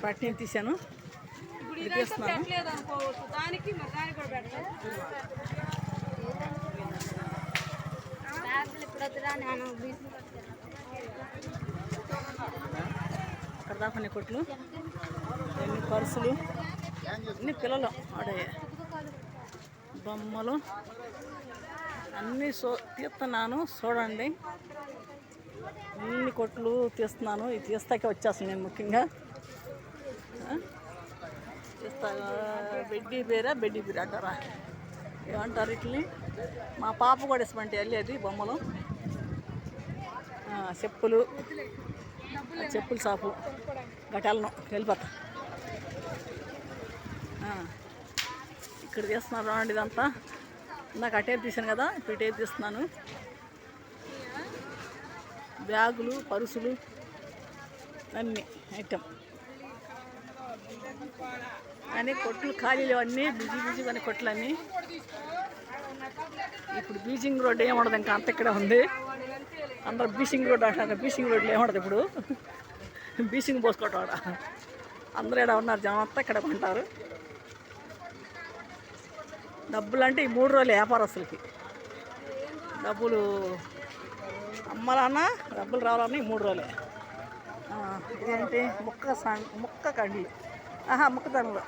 పట్టిని తీసాను, ఇది తీస్తున్నాను. అక్కడ దాకా కొన్ని కొట్లు, ఎన్ని పర్సులు, అన్ని పిల్లలు ఆడే బొమ్మలు అన్నీ తీస్తున్నాను. చూడండి, అన్ని కొట్లు తీస్తున్నాను. ఇది తీస్తాకే వచ్చేస్తాను నేను ముఖ్యంగా. తీస్తా బెడ్డీ బీర అంటారా, ఏమంటారు ఇట్లని. మా పాప కూడా ఇష్టమంటే వెళ్ళేది బొమ్మలు, చెప్పులు షాపు గట్టెళ్ళను వెళ్ళిపోతా. ఇక్కడ తీస్తున్నాను చూడండి, ఇదంతా నాకు అటేపు తీసాను కదా, ఇప్పుడు ఇటేపు తీస్తున్నాను. బ్యాగులు, పరుసులు, అన్నీ ఐటమ్ అన్నీ కొట్లు ఖాళీలు, అన్నీ బిజీ అనే కొట్లు అన్నీ. ఇప్పుడు బీచింగ్ రోడ్ ఏముండదు, ఇంకా అంత ఇక్కడే ఉంది. అందరూ బీచింగ్ రోడ్ అంటారు, బీచింగ్ రోడ్లు ఏముండదు ఇప్పుడు. బీచింగ్ పోసుకోవటం ఆడ అందరూ ఇక్కడ ఉన్నారు, జనం అంతా ఇక్కడ కొంటారు. డబ్బులు అంటే ఈ 3 రోజులు వ్యాపారస్తులకి. డబ్బులు అమ్మాలన్నా, డబ్బులు రావాలన్నా ఈ 3 రోజులే. ఇదేంటి ముక్క కండి, మొక్కజొన్నలు